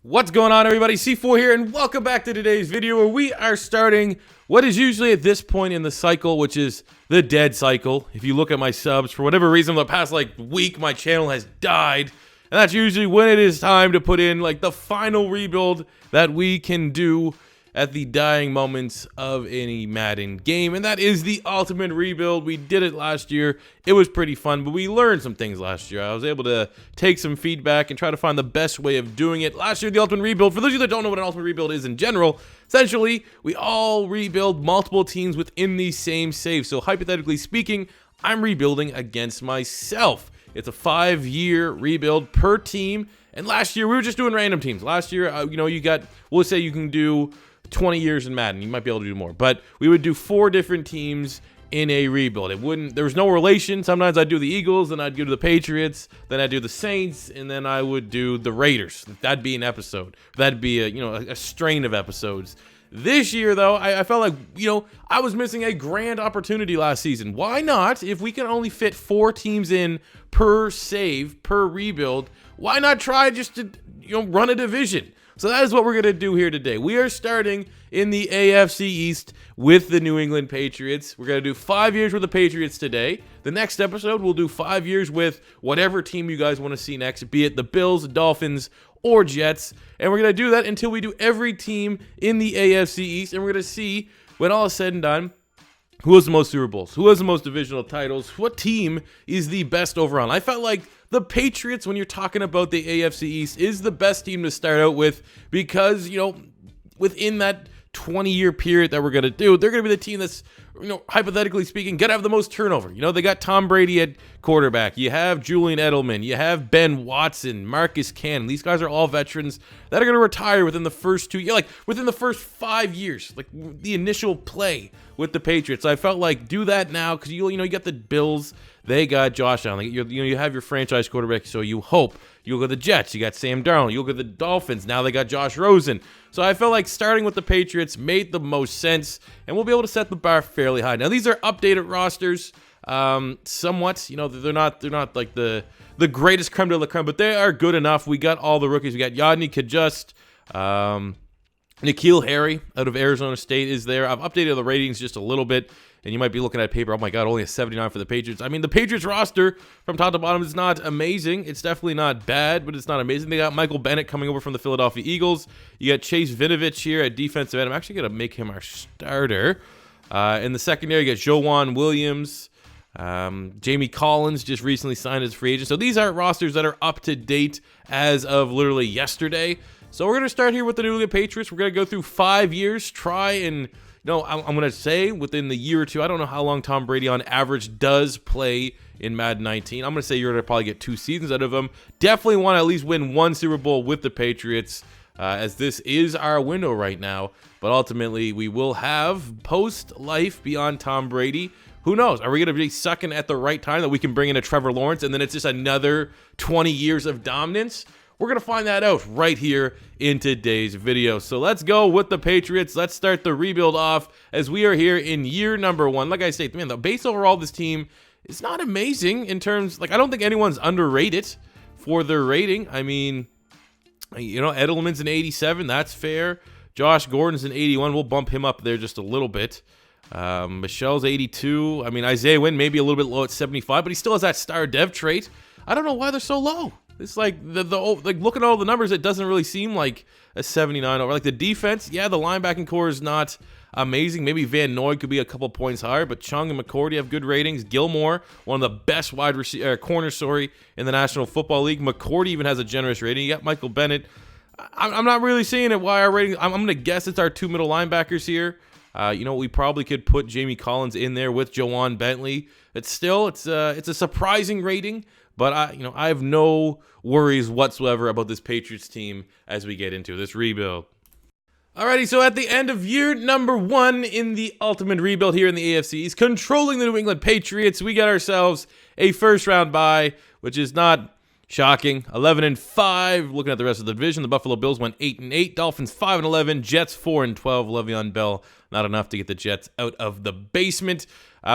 What's going on, everybody? C4 here, and welcome back to today's video where we are starting what is usually at this point in the cycle, which is the dead cycle. If you look at my subs, for whatever reason, the past week, my channel has died, and that's usually when it is time to put in the final rebuild that we can do at the dying moments of any Madden game, and that is the ultimate rebuild. We did it last year. It was pretty fun, but we learned some things last year. I was able to take some feedback and try to find the best way of doing it. Last year, the ultimate rebuild, for those of you that don't know what an ultimate rebuild is in general, essentially, we all rebuild multiple teams within the same save. So hypothetically speaking, I'm rebuilding against myself. It's a 5-year rebuild per team, and last year, we were just doing random teams. Last year, we'll say you can do 20 years in Madden. You might be able to do more, but we would do 4 different teams in a rebuild. There was no relation. Sometimes I'd do the Eagles, then I'd go to the Patriots, then I'd do the Saints, and then I would do the Raiders. That'd be an episode. That'd be a strain of episodes. This year, though, I felt like, I was missing a grand opportunity last season. Why not? If we can only fit 4 teams in per save, per rebuild, why not try just to, run a division? So that is what we're going to do here today. We are starting in the AFC East with the New England Patriots. We're going to do 5 years with the Patriots today. The next episode, we'll do 5 years with whatever team you guys want to see next, be it the Bills, Dolphins, or Jets. And we're going to do that until we do every team in the AFC East. And we're going to see, when all is said and done, who has the most Super Bowls? Who has the most divisional titles? What team is the best overall? I felt like the Patriots, when you're talking about the AFC East, is the best team to start out with because, within that 20-year period that we're going to do, they're going to be the team that's, hypothetically speaking, going to have the most turnover. They got Tom Brady at quarterback. You have Julian Edelman. You have Ben Watson, Marcus Cannon. These guys are all veterans that are going to retire within the first 2 years, within the first 5 years, the initial play with the Patriots. I felt like do that now because, you got the Bills. They got Josh Allen. You have your franchise quarterback, so you hope. You'll go to the Jets. You got Sam Darnold. You'll go to the Dolphins. Now they got Josh Rosen. So I felt like starting with the Patriots made the most sense, and we'll be able to set the bar fairly high. Now these are updated rosters, somewhat. They're not like the greatest creme de la creme, but they are good enough. We got all the rookies. We got Yadni Kajust, N'Keal Harry out of Arizona State is there. I've updated the ratings just a little bit. And you might be looking at paper, oh my God, only a 79 for the Patriots. I mean, the Patriots roster from top to bottom is not amazing. It's definitely not bad, but it's not amazing. They got Michael Bennett coming over from the Philadelphia Eagles. You got Chase Vinovich here at defensive end. I'm actually going to make him our starter. In the secondary, you got Joejuan Williams. Jamie Collins just recently signed as free agent. So these are rosters that are up to date as of literally yesterday. So we're going to start here with the New England Patriots. We're going to go through 5 years, try and... I'm going to say within the year or two, I don't know how long Tom Brady on average does play in Madden 19. I'm going to say you're going to probably get 2 seasons out of him. Definitely want to at least win 1 Super Bowl with the Patriots, as this is our window right now. But ultimately, we will have post-life beyond Tom Brady. Who knows? Are we going to be sucking at the right time that we can bring in a Trevor Lawrence and then it's just another 20 years of dominance? We're going to find that out right here in today's video. So let's go with the Patriots. Let's start the rebuild off as we are here in year number 1. Like I say, man, the base overall of this team is not amazing in terms, I don't think anyone's underrated for their rating. I mean, Edelman's an 87. That's fair. Josh Gordon's an 81. We'll bump him up there just a little bit. Michelle's 82. I mean, Isaiah Wynn maybe a little bit low at 75, but he still has that star dev trait. I don't know why they're so low. It's looking at all the numbers, it doesn't really seem like a 79 over. The defense, yeah, the linebacking core is not amazing. Maybe Van Noy could be a couple points higher, but Chung and McCourty have good ratings. Gilmore, one of the best corners, in the National Football League. McCourty even has a generous rating. You got Michael Bennett. I'm not really seeing it. Why our rating? I'm going to guess it's our 2 middle linebackers here. We probably could put Jamie Collins in there with Joanne Bentley. It's a surprising rating. But I have no worries whatsoever about this Patriots team as we get into this rebuild. Alrighty, so at the end of year number 1 in the ultimate rebuild here in the AFC East, controlling the New England Patriots, we got ourselves a first-round bye, which is not Shocking. 11-5. Looking at the rest of the division, the Buffalo Bills went 8-8. Dolphins 5-11. Jets 4-12. Le'Veon Bell not enough to get the Jets out of the basement.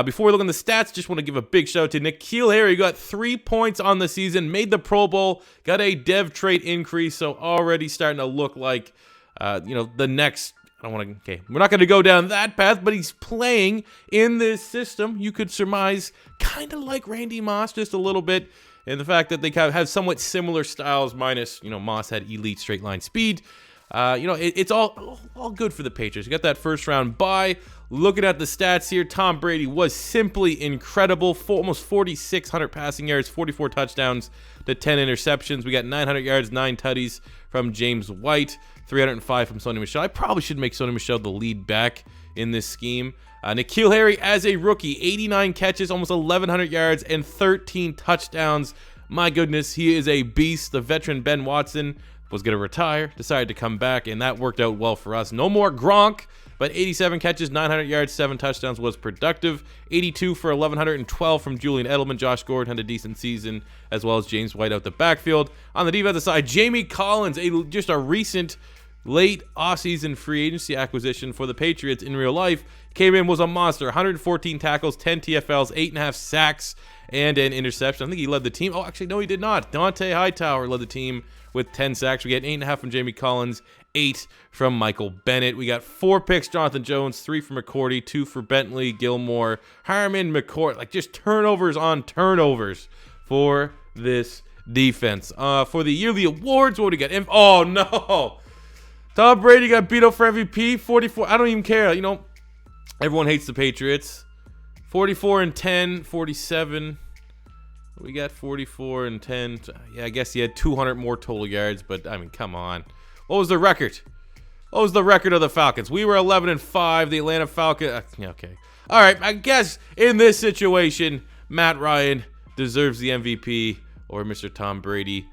Before we look on the stats, just want to give a big shout out to N'Keal Harry. Got 3 points on the season, made the Pro Bowl, got a dev trait increase, so already starting to look like the next. Okay, we're not going to go down that path, but he's playing in this system. You could surmise kind of like Randy Moss, just a little bit, and the fact that they have somewhat similar styles, minus Moss had elite straight line speed. It's all good for the Patriots. You got that first round bye. Looking at the stats here, Tom Brady was simply incredible. Almost 4,600 passing yards, 44 touchdowns to 10 interceptions. We got 900 yards, 9 tutties from James White, 305 from Sony Michel. I probably should make Sony Michel the lead back in this scheme. N'Keal Harry as a rookie, 89 catches, almost 1,100 yards, and 13 touchdowns. My goodness, he is a beast. The veteran Ben Watson was going to retire, decided to come back, and that worked out well for us. No more Gronk, but 87 catches, 900 yards, 7 touchdowns was productive. 82 for 1,112 from Julian Edelman. Josh Gordon had a decent season, as well as James White out the backfield. On the defensive side, Jamie Collins, just a recent late offseason free agency acquisition for the Patriots in real life, came in, was a monster. 114 tackles, 10 TFLs, 8.5 sacks, and an interception. I think he led the team. Oh, actually, no, he did not. Dante Hightower led the team with 10 sacks. We got 8.5 from Jamie Collins, 8 from Michael Bennett. We got 4 picks, Jonathan Jones, 3 for McCourty, 2 for Bentley, Gilmore, Harmon, McCourt. Like, just turnovers on turnovers for this defense. For the yearly awards, what do we got? Oh, no. Tom Brady got beat up for MVP, 44. I don't even care. Everyone hates the Patriots. 44-10, 47. We got 44-10. Yeah, I guess he had 200 more total yards, but I mean, come on. What was the record? What was the record of the Falcons? We were 11-5. The Atlanta Falcons. Okay. All right. I guess in this situation, Matt Ryan deserves the MVP, or Mr. Tom Brady.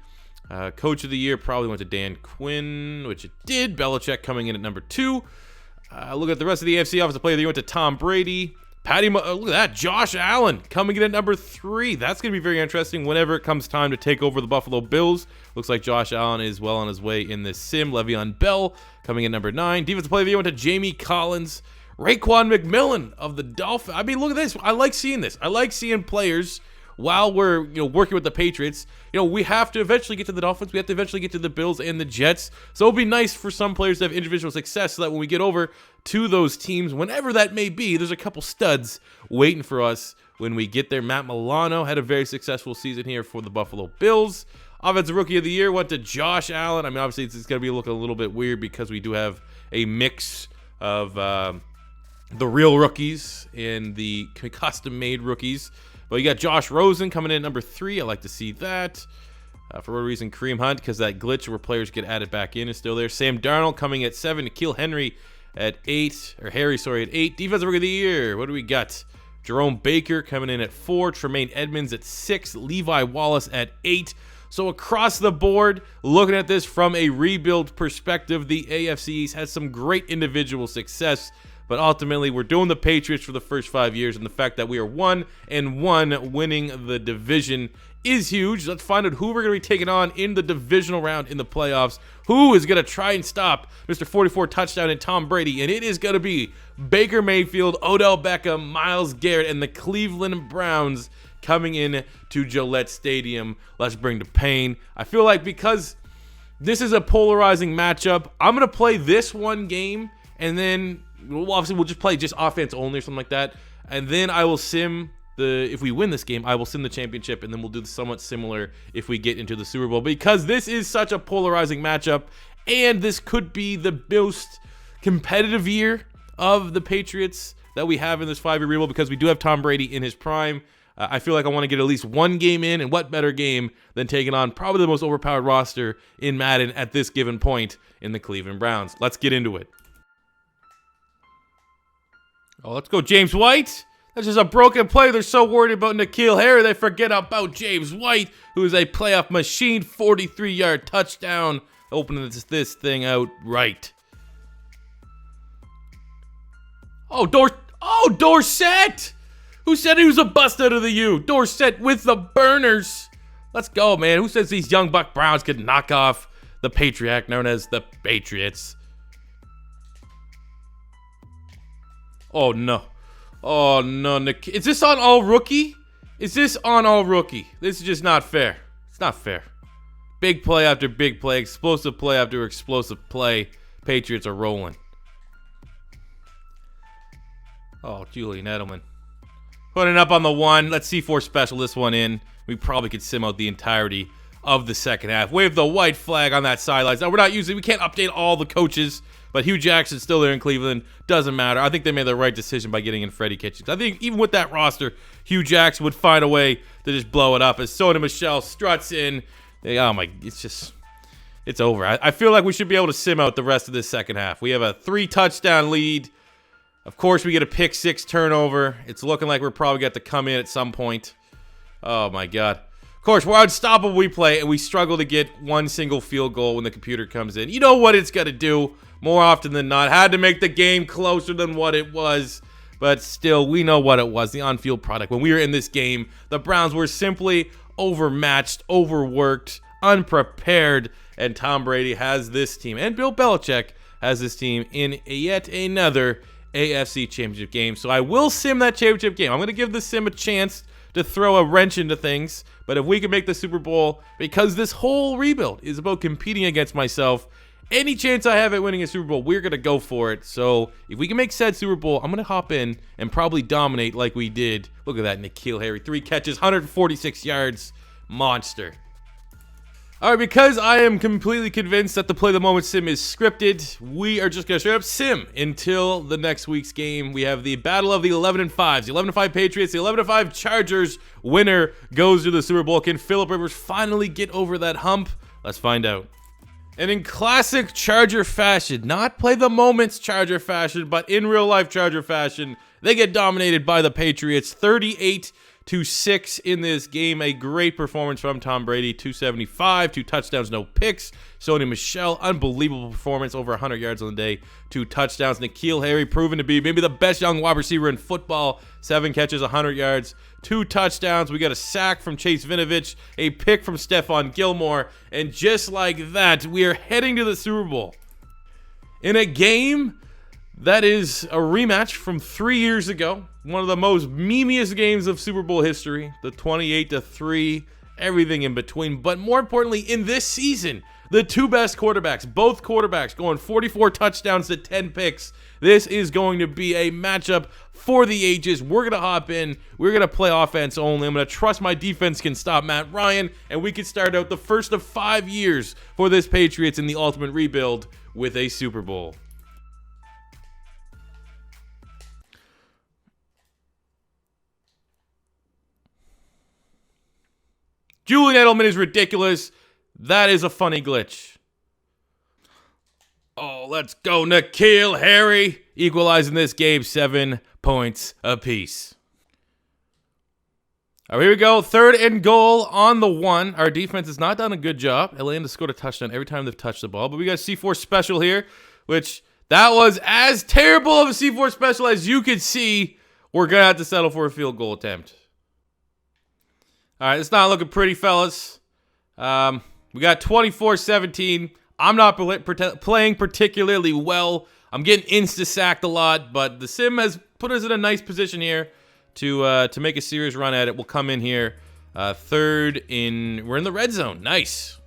Coach of the year probably went to Dan Quinn, which it did. Belichick coming in at number 2. Look at the rest of the AFC Offensive Player of the Year. Went to Tom Brady. Look at that. Josh Allen coming in at number 3. That's going to be very interesting whenever it comes time to take over the Buffalo Bills. Looks like Josh Allen is well on his way in this sim. Le'Veon Bell coming in number 9. Defensive Player of the Year went to Jamie Collins. Raekwon McMillan of the Dolphins. I mean, look at this. I like seeing this. I like seeing players while we're working with the Patriots. We have to eventually get to the Dolphins. We have to eventually get to the Bills and the Jets. So it'll be nice for some players to have individual success so that when we get over to those teams, whenever that may be, there's a couple studs waiting for us when we get there. Matt Milano had a very successful season here for the Buffalo Bills. Offensive Rookie of the Year went to Josh Allen. I mean, obviously, it's going to be looking a little bit weird because we do have a mix of the real rookies and the custom-made rookies. But you got Josh Rosen coming in at number 3. I like to see that. For what reason, Kareem Hunt, because that glitch where players get added back in is still there. Sam Darnold coming at 7. N'Keal Henry at 8. Or Harry, sorry, at 8. Defensive Rookie of the Year. What do we got? Jerome Baker coming in at 4. Tremaine Edmonds at 6. Levi Wallace at 8. So across the board, looking at this from a rebuild perspective, the AFC East has some great individual success. But ultimately, we're doing the Patriots for the first 5 years, and the fact that we are 1-1 winning the division is huge. Let's find out who we're going to be taking on in the divisional round in the playoffs. Who is going to try and stop Mr. 44 touchdown and Tom Brady? And it is going to be Baker Mayfield, Odell Beckham, Myles Garrett, and the Cleveland Browns coming in to Gillette Stadium. Let's bring the pain. I feel like because this is a polarizing matchup, I'm going to play this one game, and then obviously we'll just play just offense only or something like that. And then I will sim if we win this game, I will sim the championship, and then we'll do somewhat similar if we get into the Super Bowl. Because this is such a polarizing matchup, and this could be the most competitive year of the Patriots that we have in this 5-year rebuild, because we do have Tom Brady in his prime. I feel like I want to get at least one game in, and what better game than taking on probably the most overpowered roster in Madden at this given point in the Cleveland Browns. Let's get into it. Oh, let's go James White. That's just a broken play. They're so worried about N'Keal Harry, they forget about James White, who is a playoff machine. 43-yard touchdown, opening this thing out right. Oh, Dorsett! Who said he was a bust out of the U? Dorsett with the burners. Let's go, man. Who says these young buck Browns could knock off the Patriot known as the Patriots? Oh, no. Oh, no. Is this on all rookie? Is this on all rookie? This is just not fair. It's not fair. Big play after big play. Explosive play after explosive play. Patriots are rolling. Oh, Julian Edelman. Putting up on the one. Let's C4 special this one in. We probably could sim out the entirety of the second half. Wave the white flag on that sideline. Now, we can't update all the coaches, but Hugh Jackson's still there in Cleveland. Doesn't matter. I think they made the right decision by getting in Freddie Kitchens. I think even with that roster, Hugh Jackson would find a way to just blow it up. As Sony Michel struts in. It's over. I feel like we should be able to sim out the rest of this second half. We have a 3-touchdown lead. Of course, we get a pick 6 turnover. It's looking like we're probably got to come in at some point. Oh, my God. Of course, we're unstoppable. We play, and we struggle to get one single field goal when the computer comes in. You know what it's going to do more often than not. Had to make the game closer than what it was. But still, we know what it was, the on-field product. When we were in this game, the Browns were simply overmatched, overworked, unprepared. And Tom Brady has this team, and Bill Belichick has this team in yet another AFC Championship game. So I will sim that championship game. I'm going to give the sim a chance to throw a wrench into things. But if we can make the Super Bowl, because this whole rebuild is about competing against myself, any chance I have at winning a Super Bowl, we're going to go for it. So if we can make said Super Bowl, I'm going to hop in and probably dominate like we did. Look at that, N'Keal Harry. 3 catches, 146 yards. Monster. All right, because I am completely convinced that the Play the Moment sim is scripted, we are just going to straight up sim until the next week's game. We have the battle of the 11-5s. The 11-5 Patriots, the 11-5 Chargers. Winner goes to the Super Bowl. Can Phillip Rivers finally get over that hump? Let's find out. And in classic Charger fashion, not Play the Moments Charger fashion, but in real life Charger fashion, they get dominated by the Patriots 38-6 in this game. A great performance from Tom Brady, 275, 2 touchdowns, no picks. Sony Michel, unbelievable performance, over 100 yards on the day, 2 touchdowns. N'Keal Harry, proven to be maybe the best young wide receiver in football, 7 catches, 100 yards, 2 touchdowns. We got a sack from Chase Vinovich, a pick from Stephon Gilmore, and just like that, we are heading to the Super Bowl. In a game that is a rematch from 3 years ago. One of the most memeiest games of Super Bowl history. The 28-3, everything in between. But more importantly, in this season, the 2 best quarterbacks, both quarterbacks going 44 touchdowns to 10 picks. This is going to be a matchup for the ages. We're going to hop in. We're going to play offense only. I'm going to trust my defense can stop Matt Ryan. And we can start out the first of 5 years for this Patriots in the ultimate rebuild with a Super Bowl. Julian Edelman is ridiculous. That is a funny glitch. Oh, let's go, N'Keal Harry. Equalizing this game, 7 points apiece. All right, here we go. 3rd and goal on the 1. Our defense has not done a good job. Atlanta scored a touchdown every time they've touched the ball. But we got a C4 special here, which that was as terrible of a C4 special as you could see. We're going to have to settle for a field goal attempt. All right, it's not looking pretty, fellas. We got 24-17. I'm not playing particularly well. I'm getting insta-sacked a lot, but the sim has put us in a nice position here to make a serious run at it. We'll come in here 3rd in. We're in the red zone. Nice.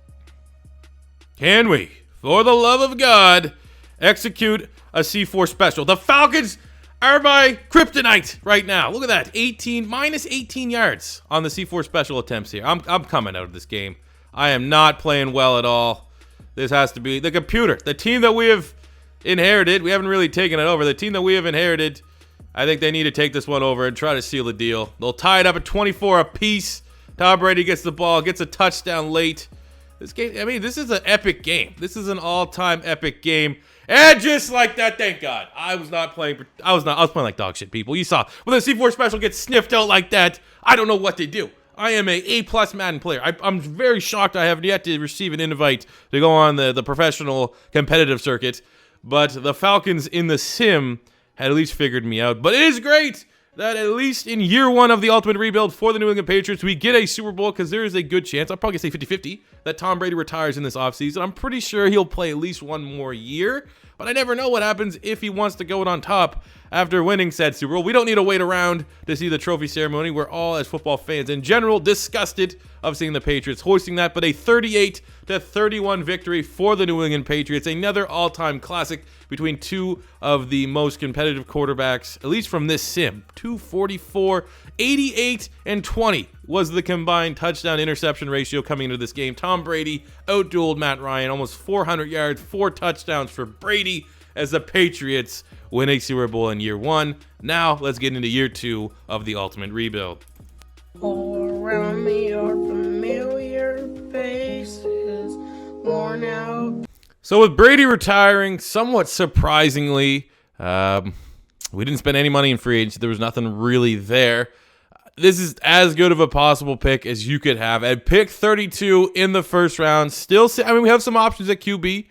Can we, for the love of God, execute a C4 special? The Falcons are my kryptonite right now. Look at that. Minus 18 yards on the C4 special attempts here. I'm coming out of this game. I am not playing well at all. This has to be the computer. The team that we have inherited. We haven't really taken it over. The team that we have inherited, I think they need to take this one over and try to seal the deal. They'll tie it up at 24 apiece. Tom Brady gets the ball, gets a touchdown late. This game, I mean, this is an epic game. This is an all-time epic game. And just like that, thank God, I was playing like dog shit, people. You saw when the C4 special gets sniffed out like that, I don't know what to do. I am a A+ Madden player. I'm very shocked I haven't yet to receive an invite to go on the professional competitive circuit. But the Falcons in the sim had at least figured me out. But it is great that at least in year one of the ultimate rebuild for the New England Patriots, we get a Super Bowl, because there is a good chance, I'll probably say 50-50, that Tom Brady retires in this offseason. I'm pretty sure he'll play at least one more year, but I never know what happens if he wants to go on top after winning said Super Bowl. We don't need to wait around to see the trophy ceremony. We're all, as football fans in general, disgusted of seeing the Patriots hoisting that, but a 38-31 victory for the New England Patriots. Another all-time classic between two of the most competitive quarterbacks, at least from this sim. 244, 88, and 20 was the combined touchdown-interception ratio coming into this game. Tom Brady outdueled Matt Ryan, almost 400 yards, 4 touchdowns for Brady as the Patriots win a Super Bowl in year one. Now, let's get into year two of the ultimate rebuild. All around me are familiar faces, worn out. So with Brady retiring, somewhat surprisingly, we didn't spend any money in free agency. There was nothing really there. This is as good of a possible pick as you could have. At pick 32 in the first round, we have some options at QB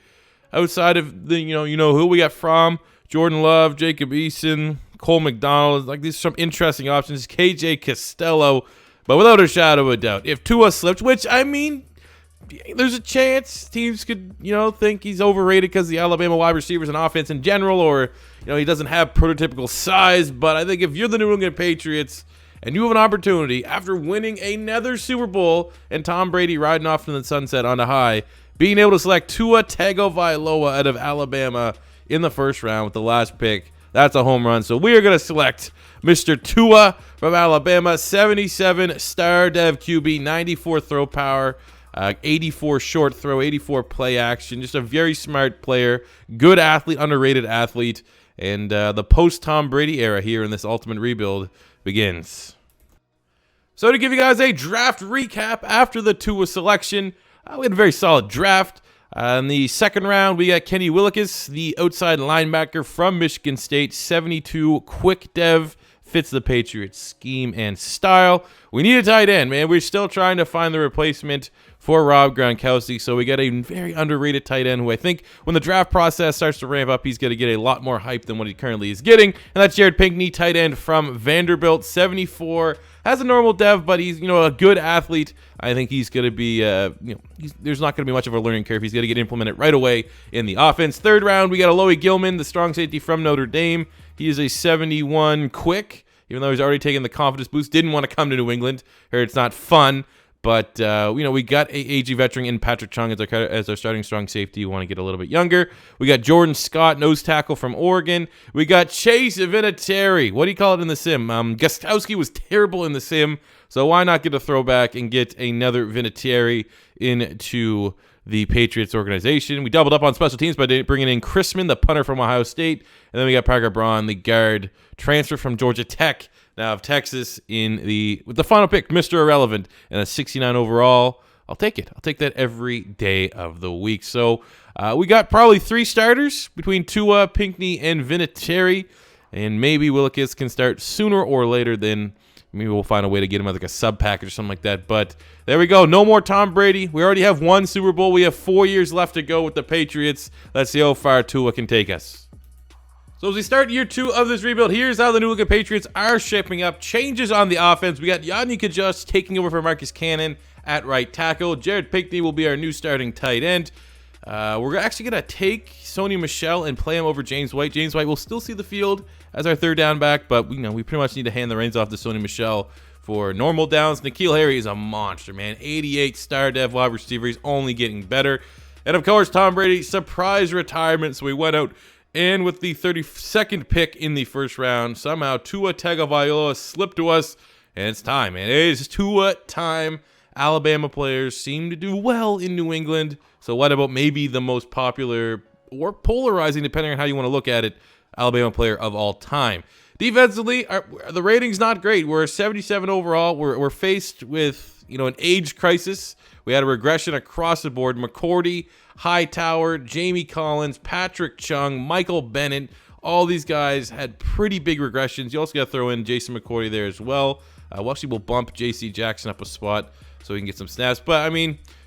outside of the, you know who we got from Jordan Love, Jacob Eason, Cole McDonald. Like, these are some interesting options. KJ Costello, but without a shadow of a doubt, if Tua slipped, which there's a chance teams could, think he's overrated because the Alabama wide receivers and offense in general, or, he doesn't have prototypical size. But I think if you're the New England Patriots and you have an opportunity after winning another Super Bowl and Tom Brady riding off in the sunset on a high, being able to select Tua Tagovailoa out of Alabama in the first round with the last pick, that's a home run. So we are going to select Mr. Tua from Alabama, 77 star dev QB, 94 throw power, 84 short throw, 84 play action. Just a very smart player, good athlete, underrated athlete. And the post-Tom Brady era here in this ultimate rebuild begins. So to give you guys a draft recap after the Tua selection, we had a very solid draft. In the second round, we got Kenny Willekes, the outside linebacker from Michigan State, 72 quick dev, fits the Patriots scheme and style. We need a tight end, man. We're still trying to find the replacement for Rob Gronkowski, so we got a very underrated tight end who I think when the draft process starts to ramp up, he's going to get a lot more hype than what he currently is getting, and that's Jared Pinkney, tight end from Vanderbilt, 74, has a normal dev, but he's, a good athlete. I think he's going to be, there's not going to be much of a learning curve. He's going to get implemented right away in the offense. Third round, we got Alohi Gilman, the strong safety from Notre Dame. He is a 71 quick, even though he's already taken the confidence boost. Didn't want to come to New England. Heard it's not fun. But, we got a AG veteran in Patrick Chung as our starting strong safety. We want to get a little bit younger. We got Jordan Scott, nose tackle from Oregon. We got Chase Vinatieri. What do you call it in the sim? Gostowski was terrible in the sim, so why not get a throwback and get another Vinatieri into the Patriots organization? We doubled up on special teams by bringing in Chrisman, the punter from Ohio State. And then we got Parker Braun, the guard, transfer from Georgia Tech. Now of Texas with the final pick, Mr. Irrelevant, and a 69 overall. I'll take it. I'll take that every day of the week. So we got probably 3 starters between Tua, Pinkney, and Vinatieri, and maybe Willekes can start sooner or later. Then maybe we'll find a way to get him as like a sub package or something like that. But there we go. No more Tom Brady. We already have 1 Super Bowl. We have 4 years left to go with the Patriots. Let's see how far Tua can take us. So as we start year 2 of this rebuild, here's how the New England Patriots are shaping up. Changes on the offense. We got Yanni Kajus taking over for Marcus Cannon at right tackle. Jared Pinkney will be our new starting tight end. We're actually going to take Sony Michel and play him over James White. James White will still see the field as our third down back, but we pretty much need to hand the reins off to Sony Michel for normal downs. N'Keal Harry is a monster, man. 88 star dev wide receiver. He's only getting better. And of course, Tom Brady, surprise retirement. So we went out and with the 32nd pick in the first round, somehow Tua Tagovailoa slipped to us, and it's time, man. It is Tua time. Alabama players seem to do well in New England. So what about maybe the most popular or polarizing, depending on how you want to look at it, Alabama player of all time? Defensively, the rating's not great. We're 77 overall. We're faced with an age crisis. We had a regression across the board. McCourty, Hightower, Jamie Collins, Patrick Chung, Michael Bennett. All these guys had pretty big regressions. You also got to throw in Jason McCourty there as well. We'll bump J.C. Jackson up a spot so we can get some snaps. But,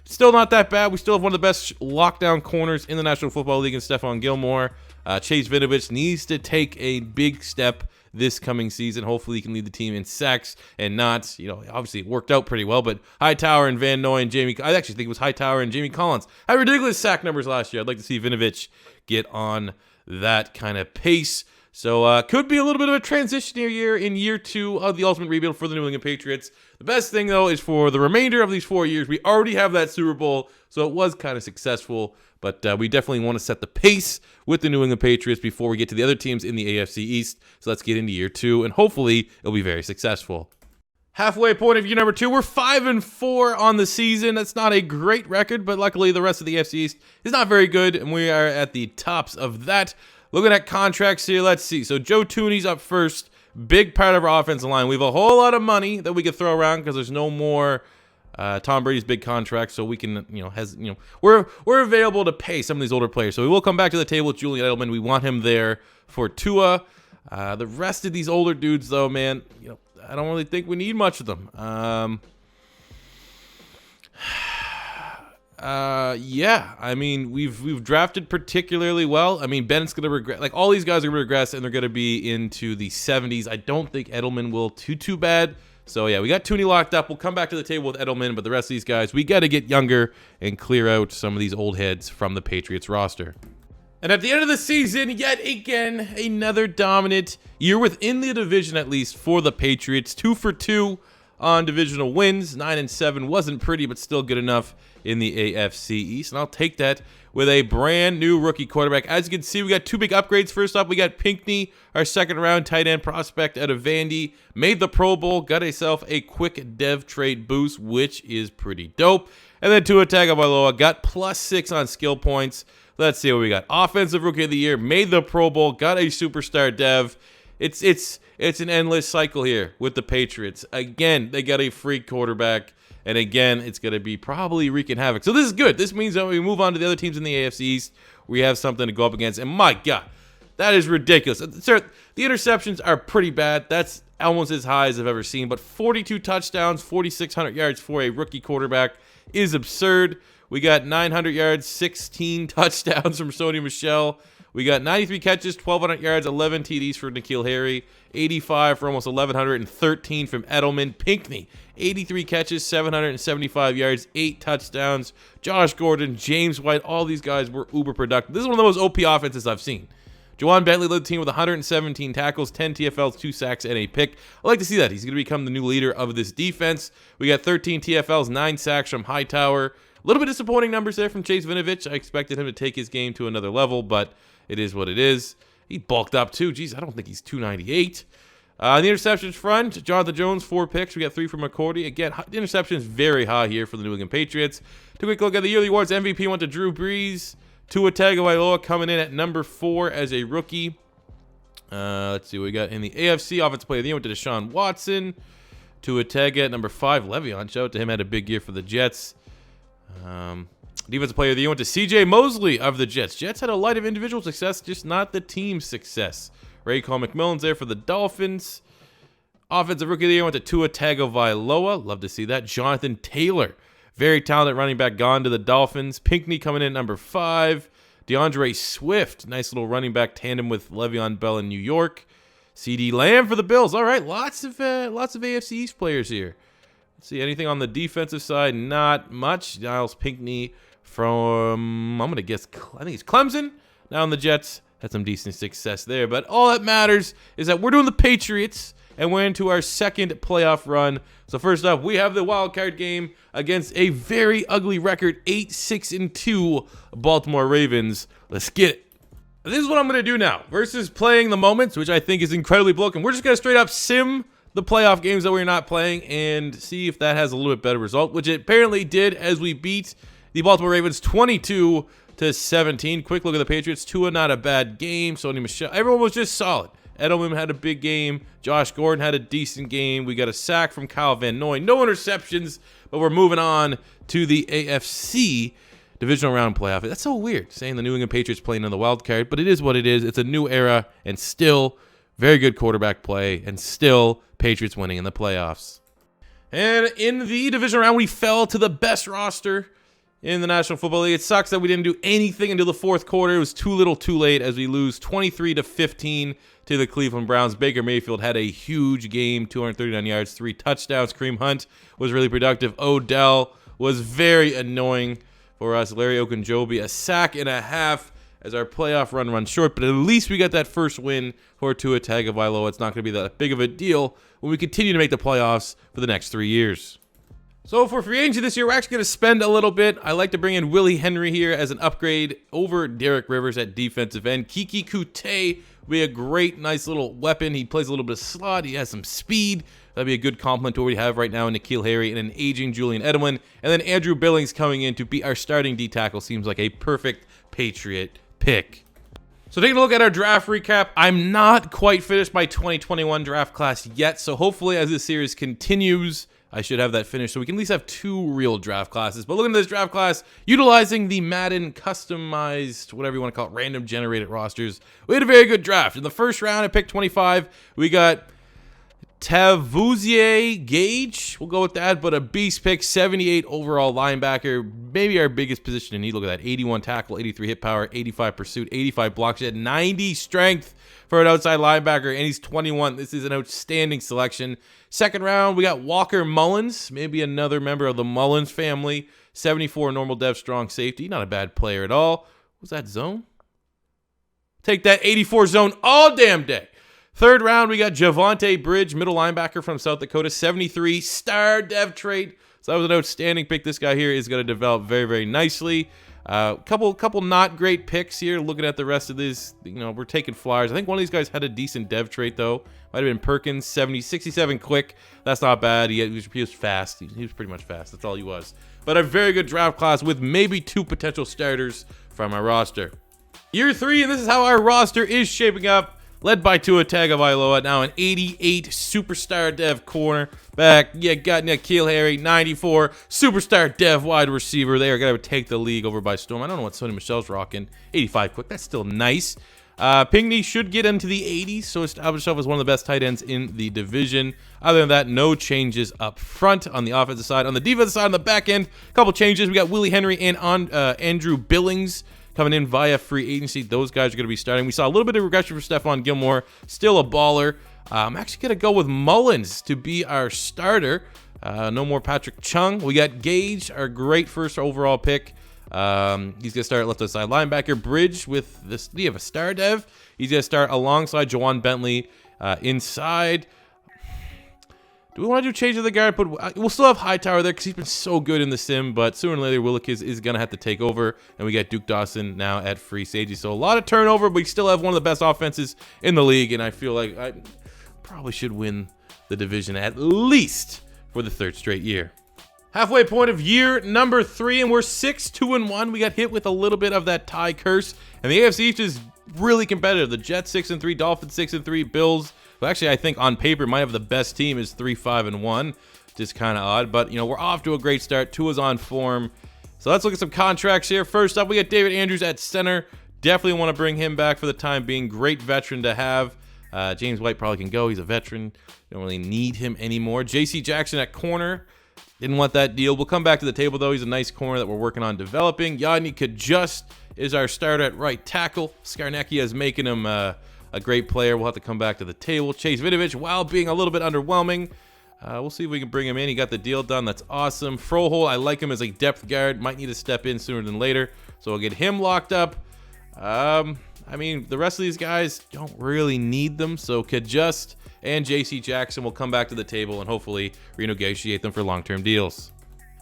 still not that bad. We still have one of the best lockdown corners in the National Football League in Stephon Gilmore. Chase Vinovich needs to take a big step this coming season. Hopefully he can lead the team in sacks and not, obviously it worked out pretty well, but Hightower and Van Noy and Jamie, I actually think it was Hightower and Jamie Collins had ridiculous sack numbers last year. I'd like to see Vinovich get on that kind of pace. So could be a little bit of a transition year in year 2 of the ultimate rebuild for the New England Patriots. The best thing, though, is for the remainder of these 4 years, we already have that Super Bowl, so it was kind of successful. But we definitely want to set the pace with the New England Patriots before we get to the other teams in the AFC East. So let's get into year 2, and hopefully it'll be very successful. Halfway point of year number 2, we're 5-4 on the season. That's not a great record, but luckily the rest of the AFC East is not very good, and we are at the tops of that. Looking at contracts here, let's see. So Joe Thuney's up first. Big part of our offensive line. We have a whole lot of money that we could throw around because there's no more Tom Brady's big contract, so we can, we're available to pay some of these older players. So we will come back to the table with Julian Edelman. We want him there for Tua. The rest of these older dudes, though, man, I don't really think we need much of them. Yeah, I mean, we've drafted particularly well. I mean, Bennett's going to regress. Like, all these guys are going to regress, and they're going to be into the 70s. I don't think Edelman will too bad. So, yeah, we got Thuney locked up. We'll come back to the table with Edelman, but the rest of these guys, we got to get younger and clear out some of these old heads from the Patriots roster. And at the end of the season, yet again, another dominant year within the division, at least, for the Patriots. 2 for 2 on divisional wins. 9-7 wasn't pretty, but still good enough in the AFC East. And I'll take that with a brand new rookie quarterback. As you can see, we got 2 big upgrades. First up, we got Pinckney, our second-round tight end prospect out of Vandy. Made the Pro Bowl, got himself a quick dev trade boost, which is pretty dope. And then Tua Tagovailoa got +6 on skill points. Let's see what we got. Offensive Rookie of the Year, made the Pro Bowl, got a superstar dev. It's an endless cycle here with the Patriots. Again, they got a freak quarterback, and again, it's going to be probably wreaking havoc. So this is good. This means that when we move on to the other teams in the AFC East, we have something to go up against. And my God, that is ridiculous. Sir, the interceptions are pretty bad. That's almost as high as I've ever seen. But 42 touchdowns, 4,600 yards for a rookie quarterback is absurd. We got 900 yards, 16 touchdowns from Sony Michel. We got 93 catches, 1,200 yards, 11 TDs for N'Keal Harry, 85 for almost 1,100, and 13 from Edelman. Pinckney, 83 catches, 775 yards, 8 touchdowns. Josh Gordon, James White, all these guys were uber productive. This is one of the most OP offenses I've seen. Juwan Bentley led the team with 117 tackles, 10 TFLs, 2 sacks, and a pick. I like to see that. He's going to become the new leader of this defense. We got 13 TFLs, 9 sacks from Hightower. A little bit disappointing numbers there from Chase Vinovich. I expected him to take his game to another level, but it is what it is. He bulked up too. Jeez, I don't think he's 298. The interceptions front, Jonathan Jones, 4 picks. We got 3 from McCourty. Again, the interceptions very high here for the New England Patriots. Take a quick look at the yearly awards. MVP went to Drew Brees. Tua Tagovailoa coming in at number 4 as a rookie. Let's see what we got in the AFC. Offensive Player of the Year went to Deshaun Watson. Tua Tag at number 5. Le'Veon, shout out to him, had a big year for the Jets. Defensive Player of the Year went to C.J. Mosley of the Jets. Jets had a light of individual success, just not the team success. Raekwon McMillan's there for the Dolphins. Offensive Rookie of the Year went to Tua Tagovailoa. Love to see that. Jonathan Taylor, very talented running back, gone to the Dolphins. Pinckney coming in at number 5. DeAndre Swift, nice little running back tandem with Le'Veon Bell in New York. CeeDee Lamb for the Bills. All right, lots of AFC East players here. Let's see, anything on the defensive side? Not much. Niles Pinckney from, I'm going to guess, I think it's Clemson. Now on the Jets, had some decent success there. But all that matters is that we're doing the Patriots, and we're into our second playoff run. So first up, we have the wild card game against a very ugly record, 8-6-2 Baltimore Ravens. Let's get it. This is what I'm going to do now. Versus playing the moments, which I think is incredibly broken. We're just going to straight up sim the playoff games that we're not playing and see if that has a little bit better result, which it apparently did as we beat the Baltimore Ravens 22-17. Quick look at the Patriots. Tua, not a bad game. Sony Michel, everyone was just solid. Edelman had a big game. Josh Gordon had a decent game. We got a sack from Kyle Van Noy. No interceptions, but we're moving on to the AFC divisional round playoff. That's so weird, saying the New England Patriots playing in the wild card, but it is what it is. It's a new era, and still very good quarterback play, and still Patriots winning in the playoffs. And in the divisional round, we fell to the best roster in the National Football League. It sucks that we didn't do anything until the fourth quarter. It was too little too late as we lose 23-15 to the Cleveland Browns. Baker Mayfield had a huge game, 239 yards, 3 touchdowns. Kareem Hunt was really productive. Odell was very annoying for us. Larry Ogunjobi, a sack and a half as our playoff run runs short. But at least we got that first win for Tua Tagovailoa. It's not going to be that big of a deal when we continue to make the playoffs for the next 3 years. So for free agency this year, we're actually going to spend a little bit. I like to bring in Willie Henry here as an upgrade over Derek Rivers at defensive end. Kiki Kute will be a great, nice little weapon. He plays a little bit of slot. He has some speed. That'd be a good compliment to what we have right now in N'Keal Harry and an aging Julian Edelman. And then Andrew Billings coming in to be our starting D-tackle seems like a perfect Patriot pick. So taking a look at our draft recap, I'm not quite finished my 2021 draft class yet. So hopefully as this series continues, I should have that finished so we can at least have 2 real draft classes. But looking at this draft class, utilizing the Madden customized, whatever you want to call it, random generated rosters, we had a very good draft. In the first round, I picked 25. We got Tavuzier Gage, we'll go with that, but a beast pick, 78 overall linebacker, maybe our biggest position in need. Look at that, 81 tackle, 83 hit power, 85 pursuit, 85 block shed, 90 strength for an outside linebacker, and he's 21. This is an outstanding selection. Second round, we got Walker Mullins, maybe another member of the Mullins family, 74 normal dev strong safety, not a bad player at all. Was that zone? Take that, 84 zone all damn day. Third round, we got Javonte Bridge, middle linebacker from South Dakota, 73 star dev trait. So that was an outstanding pick. This guy here is going to develop very, very nicely. Couple not great picks here. Looking at the rest of this, we're taking flyers. I think one of these guys had a decent dev trait though. Might have been Perkins, 67 quick. That's not bad. He was fast. He was pretty much fast. That's all he was. But a very good draft class with maybe 2 potential starters from our roster. Year 3, and this is how our roster is shaping up. Led by Tua Tagovailoa, now an 88 superstar dev cornerback. Yeah, got N'Keal Harry, 94 superstar dev wide receiver. They are going to take the league over by storm. I don't know what Sony Michel's rocking. 85 quick, that's still nice. Pinckney should get into the 80s, so establish himself as one of the best tight ends in the division. Other than that, no changes up front on the offensive side. On the defensive side, on the back end, a couple changes. We got Willie Henry and Andrew Billings coming in via free agency. Those guys are going to be starting. We saw a little bit of regression for Stephon Gilmore. Still a baller. I'm actually going to go with Mullins to be our starter. No more Patrick Chung. We got Gage, our great first overall pick. He's going to start left side linebacker. Bridge with this. Do you have a star dev? He's going to start alongside Jawan Bentley inside. Do we want to do change of the guard? But we'll still have Hightower there because he's been so good in the sim. But sooner or later, Willikis is going to have to take over. And we got Duke Dawson now at free safety. So a lot of turnover, but we still have one of the best offenses in the league. And I feel like I probably should win the division at least for the 3rd straight year. Halfway point of year number 3, and we're 6-2-1. We got hit with a little bit of that tie curse. And the AFC East is really competitive. The Jets 6-3, Dolphins 6-3, Bills. Well, actually, I think on paper might have the best team is 3-5-1. Just kind of odd, but we're off to a great start. Tua's on form. So let's look at some contracts here. First up, we got David Andrews at center. Definitely want to bring him back for the time being. Great veteran to have. James White probably can go. He's a veteran. Don't really need him anymore. J.C. Jackson at corner. Didn't want that deal. We'll come back to the table, though. He's a nice corner that we're working on developing. Yadni Kajust is our starter at right tackle. Skarnecki is making him a great player. We'll have to come back to the table. Chase Vinovich, while being a little bit underwhelming, we'll see if we can bring him in. He got the deal done. That's awesome. Froholt, I like him as a depth guard. Might need to step in sooner than later. So we'll get him locked up. I mean, the rest of these guys don't really need them. So Kajust and J.C. Jackson will come back to the table and hopefully renegotiate them for long-term deals.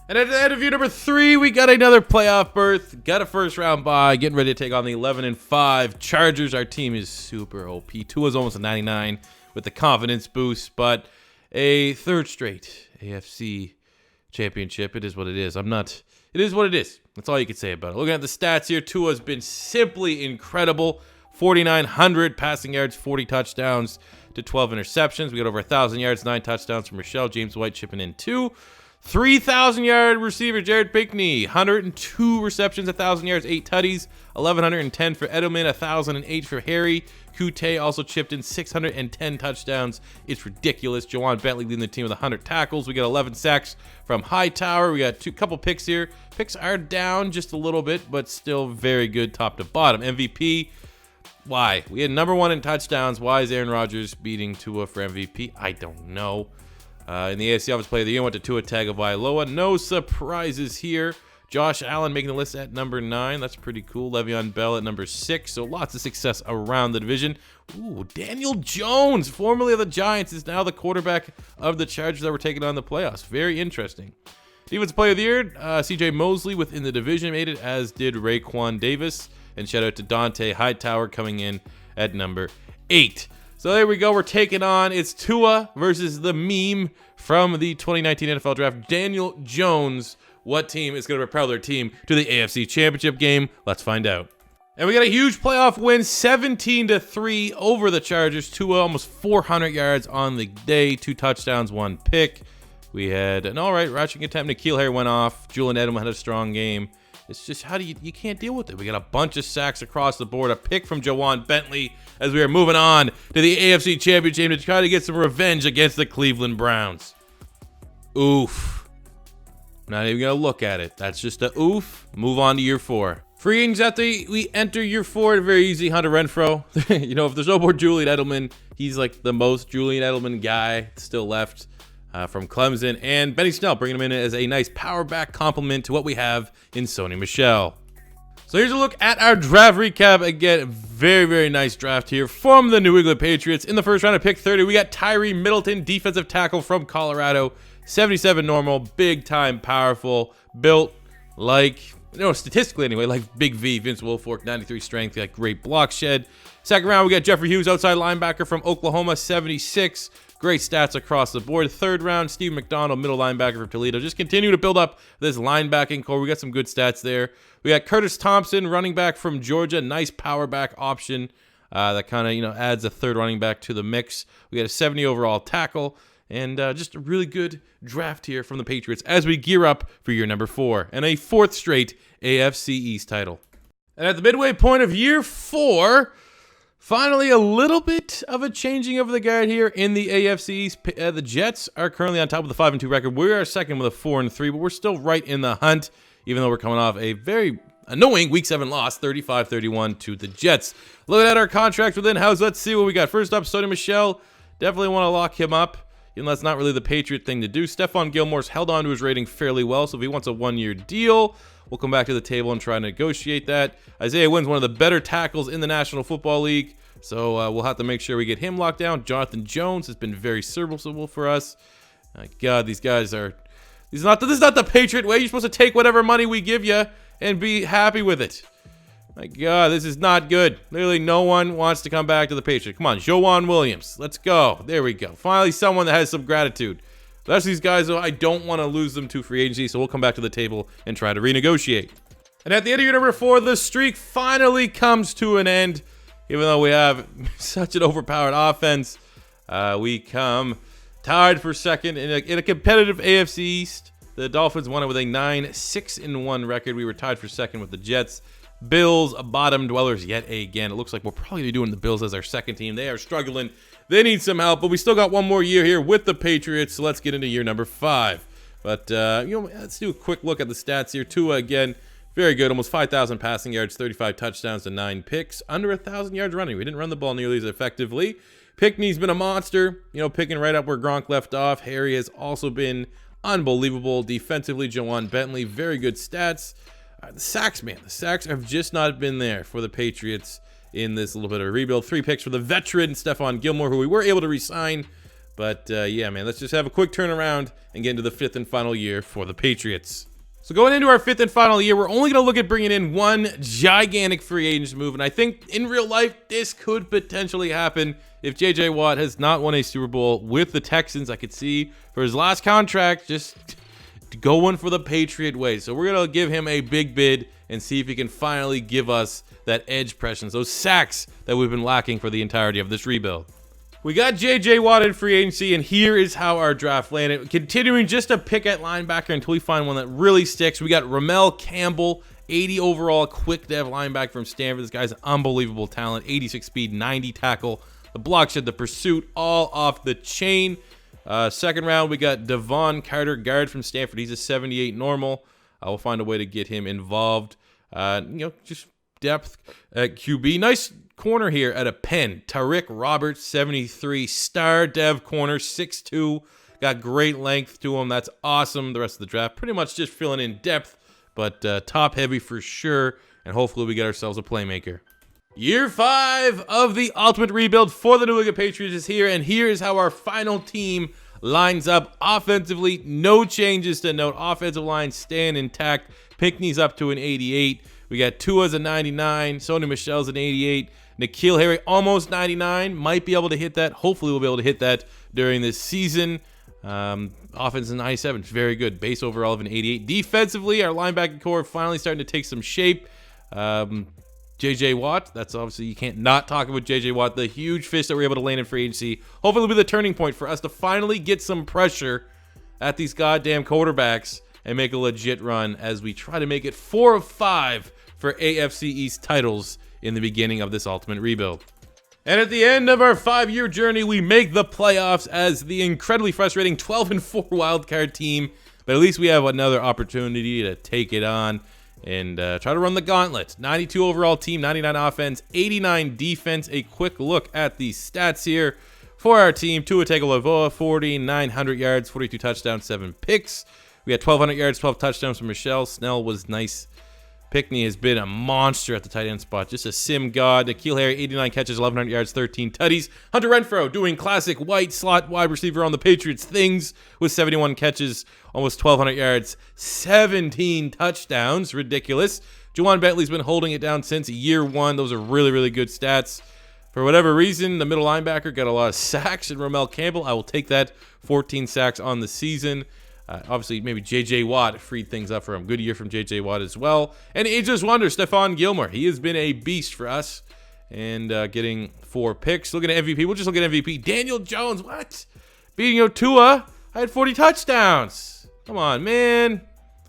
And at the end of year number 3, we got another playoff berth. Got a first-round bye. Getting ready to take on the 11-5 Chargers. Our team is super OP. Tua's almost a 99 with the confidence boost, but a 3rd straight AFC championship. It is what it is. It is what it is. That's all you can say about it. Looking at the stats here, Tua's been simply incredible. 4,900 passing yards, 40 touchdowns to 12 interceptions. We got over 1,000 yards, 9 touchdowns from Rochelle. James White chipping in 2. 3,000-yard receiver Jared Pinkney, 102 receptions, 1,000 yards, 8 tutties, 1,110 for Edelman, 1,008 for Harry. Kute also chipped in 610 touchdowns. It's ridiculous. Jawan Bentley leading the team with 100 tackles. We got 11 sacks from Hightower. We got couple picks here. Picks are down just a little bit, but still very good top to bottom. MVP, why? We had number 1 in touchdowns. Why is Aaron Rodgers beating Tua for MVP? I don't know. In the AFC Offensive Player of the Year, went to Tua Tagovailoa. No surprises here. Josh Allen making the list at number 9. That's pretty cool. Le'Veon Bell at number 6. So lots of success around the division. Ooh, Daniel Jones, formerly of the Giants, is now the quarterback of the Chargers that were taking on the playoffs. Very interesting. Defensive Player of the Year, CJ Mosley within the division made it, as did Raekwon Davis. And shout out to Dante Hightower coming in at number 8. So there we go. We're taking on, it's Tua versus the meme from the 2019 NFL Draft, Daniel Jones. What team is going to propel their team to the AFC Championship game? Let's find out. And we got a huge playoff win, 17-3 over the Chargers. Tua almost 400 yards on the day, 2 touchdowns, 1 pick. We had an all right rushing attempt. N'Keal Harry went off. Julian Edelman had a strong game. It's just how do you can't deal with it. We got a bunch of sacks across the board. A pick from Jawan Bentley as we are moving on to the AFC Championship to try to get some revenge against the Cleveland Browns. Oof. Not even going to look at it. That's just a oof. Move on to year 4. Free agents after we enter year 4. Very easy. Hunter Renfrow. You know, if there's no more Julian Edelman, he's like the most Julian Edelman guy still left. From Clemson, and Benny Snell, bringing him in as a nice power back complement to what we have in Sony Michel. So here's a look at our draft recap. Again, very, very nice draft here from the New England Patriots. In the first round of pick 30, we got Tyree Middleton, defensive tackle from Colorado. 77 normal, big time, powerful, built like, statistically anyway, like Big V, Vince Wilfork, 93 strength, got great block shed. Second round, we got Jeffrey Hughes, outside linebacker from Oklahoma, 76. Great stats across the board. Third round, Steve McDonald, middle linebacker from Toledo. Just continue to build up this linebacking core. We got some good stats there. We got Curtis Thompson, running back from Georgia. Nice power back option that kind of, adds a third running back to the mix. We got a 70 overall tackle. And just a really good draft here from the Patriots as we gear up for year number 4 and a 4th straight AFC East title. And at the midway point of year 4, finally, a little bit of a changing of the guard here in the AFC East. The Jets are currently on top with a 5-2 record. We are second with a 4-3, but we're still right in the hunt, even though we're coming off a very annoying Week 7 loss, 35-31 to the Jets. Looking at our contract within house, let's see what we got. First up, Sony Michel. Definitely want to lock him up, even though that's not really the Patriot thing to do. Stephon Gilmore's held on to his rating fairly well, so if he wants a 1-year deal, we'll come back to the table and try to negotiate that. Isaiah Wynn's one of the better tackles in the National Football League, so we'll have to make sure we get him locked down. Jonathan Jones has been very serviceable for us. My God, these guys are... This is not the Patriot way. You're supposed to take whatever money we give you and be happy with it. My God, this is not good. Literally, no one wants to come back to the Patriots. Come on, Joanne Williams. Let's go. There we go. Finally, someone that has some gratitude. That's these guys, though. I don't want to lose them to free agency, so we'll come back to the table and try to renegotiate. And at the end of year number 4, the streak finally comes to an end. Even though we have such an overpowered offense, we come tied for second in a competitive AFC East. The Dolphins won it with a 9-6-1 record. We were tied for second with the Jets. Bills, bottom dwellers yet again. It looks like we'll probably be doing the Bills as our second team. They are struggling. They need some help, but we still got one more year here with the Patriots. So let's get into year number 5. But, let's do a quick look at the stats here. Tua, again, very good. Almost 5,000 passing yards, 35 touchdowns to 9 picks. Under 1,000 yards running. We didn't run the ball nearly as effectively. Pickney's been a monster, picking right up where Gronk left off. Harry has also been unbelievable. Defensively, Jawan Bentley, very good stats. The sacks, man. The sacks have just not been there for the Patriots in this little bit of a rebuild. 3 picks for the veteran Stephon Gilmore, who we were able to re-sign. But, yeah, man, let's just have a quick turnaround and get into the 5th and final year for the Patriots. So going into our 5th and final year, we're only going to look at bringing in one gigantic free agent move. And I think in real life, this could potentially happen if J.J. Watt has not won a Super Bowl with the Texans. I could see for his last contract just going for the Patriot way. So we're going to give him a big bid and see if he can finally give us that edge presence, those sacks that we've been lacking for the entirety of this rebuild. We got J.J. Watt in free agency, and here is how our draft landed. Continuing just to pick at linebacker until we find one that really sticks. We got Ramel Campbell, 80 overall, quick dev linebacker from Stanford. This guy's an unbelievable talent. 86 speed, 90 tackle. The block shed, the pursuit, all off the chain. Second round, we got Devon Carter, guard from Stanford. He's a 78 normal. We'll find a way to get him involved. Just depth at QB. Nice corner here at a Penn. Tariq Roberts, 73, star dev corner, 6'2". Got great length to him. That's awesome. The rest of the draft pretty much just filling in depth, but top heavy for sure. And hopefully we get ourselves a playmaker. Year 5 of the ultimate rebuild for the New England Patriots is here, and here is how our final team lines up offensively. No changes to note. Offensive line staying intact. Pinkney's up to an 88. We got Tua's a 99. Sony Michel's an 88. N'Keal Harry almost 99. Might be able to hit that. Hopefully we'll be able to hit that during this season. Offense is 97. Very good. Base overall of an 88. Defensively, our linebacking core finally starting to take some shape. J.J. Watt, that's obviously, you can't not talk about J.J. Watt. The huge fish that we're able to land in free agency. Hopefully it'll be the turning point for us to finally get some pressure at these goddamn quarterbacks and make a legit run as we try to make it 4 of 5 for AFC East titles in the beginning of this ultimate rebuild. And at the end of our 5-year journey, we make the playoffs as the incredibly frustrating 12-4 wildcard team. But at least we have another opportunity to take it on and try to run the gauntlet. 92 overall team, 99 offense, 89 defense. A quick look at the stats here for our team. Tua Tagovailoa, 4,900 yards, 42 touchdowns, 7 picks. We had 1,200 yards, 12 touchdowns from Michelle. Snell was nice. Pickney has been a monster at the tight end spot. Just a sim god. N'Keal Harry, 89 catches, 1,100 yards, 13 tutties. Hunter Renfrow doing classic white slot wide receiver on the Patriots things with 71 catches, almost 1,200 yards, 17 touchdowns. Ridiculous. Juwan Bentley's been holding it down since year 1. Those are really, really good stats. For whatever reason, the middle linebacker got a lot of sacks. And Ramel Campbell, I will take that. 14 sacks on the season. Obviously, maybe J.J. Watt freed things up for him. Good year from J.J. Watt as well. And Ageless Wonder, Stephon Gilmore. He has been a beast for us. And getting 4 picks. Looking at MVP. We'll just look at MVP. Daniel Jones, what? Beating Tua. I had 40 touchdowns. Come on, man.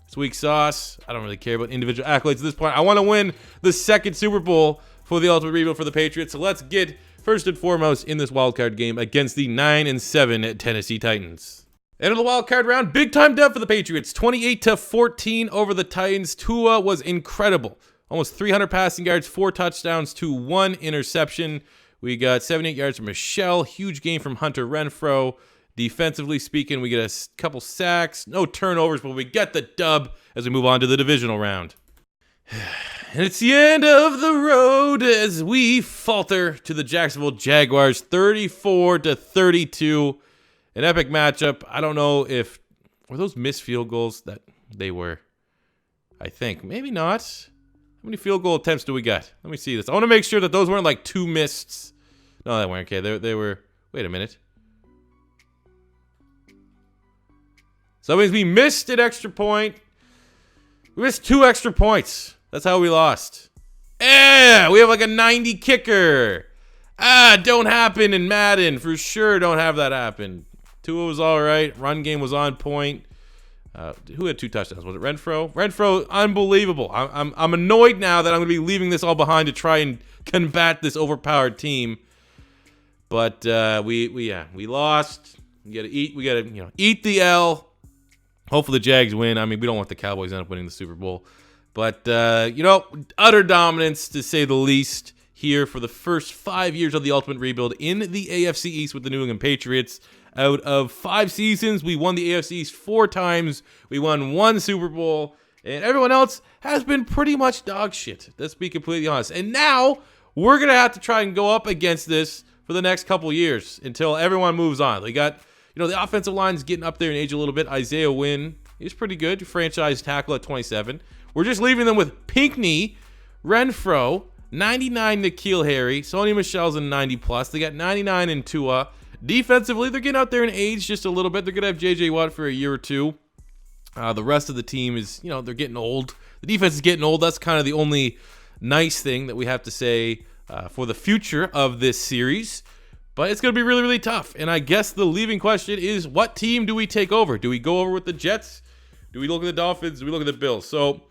It's weak sauce. I don't really care about individual accolades at this point. I want to win the 2nd Super Bowl for the Ultimate Rebuild for the Patriots. So let's get first and foremost in this wildcard game against the 9-7 Tennessee Titans. End of the wild card round, big time dub for the Patriots, 28-14 over the Titans. Tua was incredible, almost 300 passing yards, 4 touchdowns to 1 interception. We got 78 yards from Michelle, huge game from Hunter Renfrow. Defensively speaking, we get a couple sacks, no turnovers, but we get the dub as we move on to the divisional round. And it's the end of the road as we falter to the Jacksonville Jaguars, 34-32. An epic matchup. I don't know if were those missed field goals. That they were. I think maybe not. How many field goal attempts do we got? Let me see this. I want to make sure that those weren't like 2 missed. No, they weren't. Okay, they were. Wait a minute. So that means we missed an extra point. We missed 2 extra points. That's how we lost. Yeah, we have like a 90 kicker. Don't happen in Madden. For sure, don't have that happen. Tua was all right. Run game was on point. Who had 2 touchdowns? Was it Renfrow? Renfrow, unbelievable. I'm annoyed now that I'm going to be leaving this all behind to try and combat this overpowered team. But we lost. We got to eat the L. Hopefully the Jags win. I mean, we don't want the Cowboys to end up winning the Super Bowl. But utter dominance to say the least here for the first 5 years of the Ultimate Rebuild in the AFC East with the New England Patriots. Out of 5 seasons, we won the AFC East 4 times. We won 1 Super Bowl. And everyone else has been pretty much dog shit. Let's be completely honest. And now, we're going to have to try and go up against this for the next couple years until everyone moves on. They got, the offensive line's getting up there in age a little bit. Isaiah Wynn is pretty good. Franchise tackle at 27. We're just leaving them with Pinkney, Renfrow, 99 N'Keal Harry. Sony Michel's in 90+. They got 99 in Tua. Defensively, they're getting out there in age just a little bit. They're going to have J.J. Watt for a year or 2. The rest of the team is, they're getting old. The defense is getting old. That's kind of the only nice thing that we have to say for the future of this series. But it's going to be really, really tough. And I guess the leaving question is, what team do we take over? Do we go over with the Jets? Do we look at the Dolphins? Do we look at the Bills? So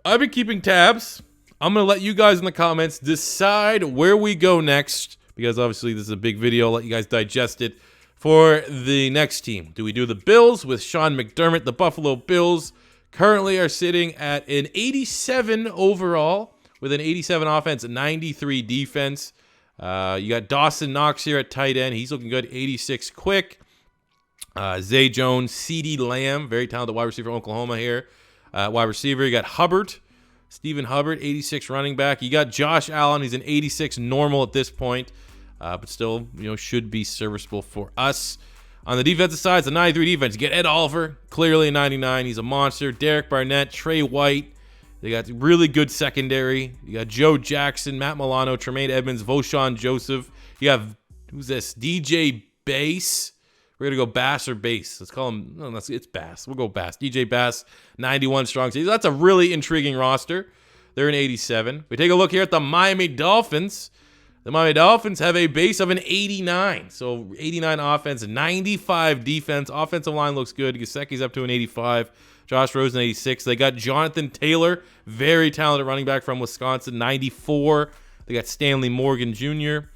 I've been keeping tabs. I'm going to let you guys in the comments decide where we go next, because obviously this is a big video. I'll let you guys digest it for the next team. Do we do the Bills with Sean McDermott? The Buffalo Bills currently are sitting at an 87 overall with an 87 offense, 93 defense. You got Dawson Knox here at tight end. He's looking good. 86 quick. Zay Jones, CeeDee Lamb, very talented wide receiver from Oklahoma here. Wide receiver, you got Hubbard, Stephen Hubbard, 86 running back. You got Josh Allen. He's an 86 normal at this point, but still, should be serviceable for us. On the defensive side, it's a 93 defense. You get Ed Oliver, clearly a 99. He's a monster. Derek Barnett, Trey White. They got really good secondary. You got Joe Jackson, Matt Milano, Tremaine Edmonds, Voshawn Joseph. You have, who's this? DJ Bass. We're going to go Bass or Bass. Let's call him, no, it's Bass. We'll go Bass. DJ Bass, 91 strong. That's a really intriguing roster. They're an 87. We take a look here at the Miami Dolphins. The Miami Dolphins have a base of an 89. So 89 offense, 95 defense. Offensive line looks good. Gesicki's up to an 85. Josh Rosen, 86. They got Jonathan Taylor, very talented running back from Wisconsin, 94. They got Stanley Morgan Jr.,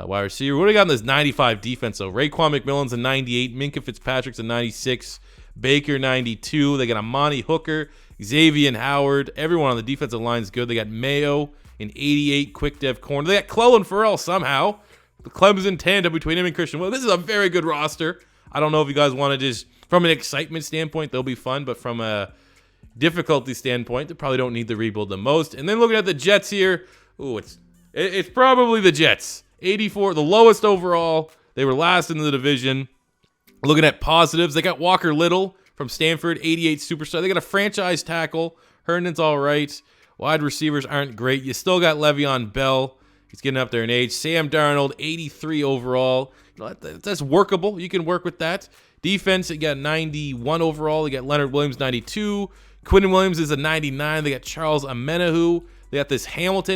wide receiver. What do we got in this 95 defense, though? Raekwon McMillan's a 98. Minkah Fitzpatrick's a 96. Baker, 92. They got Amani Hooker, Xavier Howard. Everyone on the defensive line is good. They got Mayo, an 88 quick dev corner. They got Clellan Ferrell somehow. The Clemson tandem between him and Christian. Well, this is a very good roster. I don't know if you guys want to just, from an excitement standpoint, they'll be fun, but from a difficulty standpoint, they probably don't need to rebuild the most. And then looking at the Jets here, ooh, it's probably the Jets. 84, the lowest overall. They were last in the division. Looking at positives, they got Walker Little from Stanford, 88 superstar. They got a franchise tackle. Herndon's all right. Wide receivers aren't great. You still got Le'Veon Bell. He's getting up there in age. Sam Darnold, 83 overall. That's workable. You can work with that. Defense, you got 91 overall. You got Leonard Williams, 92. Quinton Williams is a 99. They got Charles Amenahu. They got this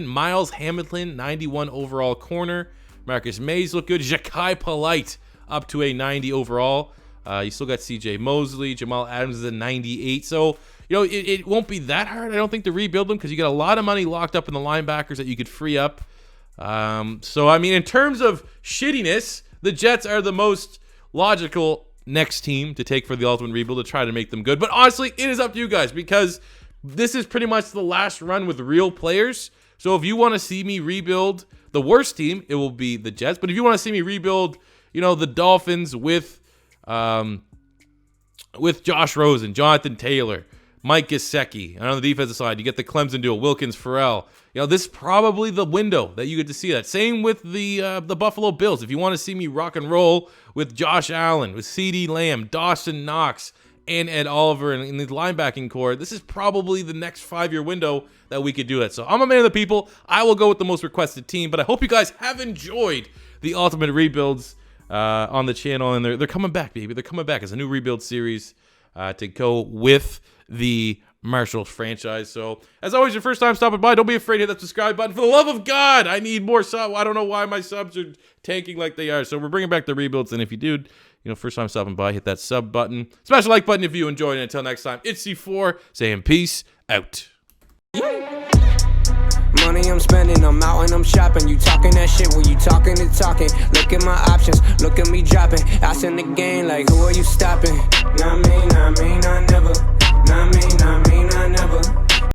Miles Hamilton, 91 overall corner. Marcus Mays look good. Ja'Kai Polite up to a 90 overall. You still got C.J. Mosley. Jamal Adams is a 98. So, it won't be that hard, I don't think, to rebuild them, because you got a lot of money locked up in the linebackers that you could free up. So, I mean, in terms of shittiness, the Jets are the most logical next team to take for the ultimate rebuild to try to make them good. But honestly, it is up to you guys, because this is pretty much the last run with real players. So if you want to see me rebuild the worst team, it will be the Jets. But if you want to see me rebuild, the Dolphins with Josh Rosen, Jonathan Taylor, Mike Gesicki, and on the defensive side, you get the Clemson duo, Wilkins Farrell. This is probably the window that you get to see that. Same with the Buffalo Bills. If you want to see me rock and roll with Josh Allen, with CeeDee Lamb, Dawson Knox, and Ed Oliver in the linebacking core, this is probably the next 5-year window that we could do that. So I'm a man of the people. I will go with the most requested team, but I hope you guys have enjoyed the ultimate rebuilds on the channel, and they're coming back, baby. They're coming back as a new rebuild series to go with the Marshall franchise. So as always, your first time stopping by, don't be afraid to hit that subscribe button. For the love of God, I need more subs. I don't know why my subs are tanking like they are. So we're bringing back the rebuilds, and if you do, first time stopping by, hit that sub button, smash the like button if you enjoyed it. Until next time, it's C4 saying peace out. Money I'm spending, I'm out and I'm shopping. You talking that shit when you talking and talking. Look at my options, look at me dropping. Ass in the game, like who are you stopping? Not me, not me, not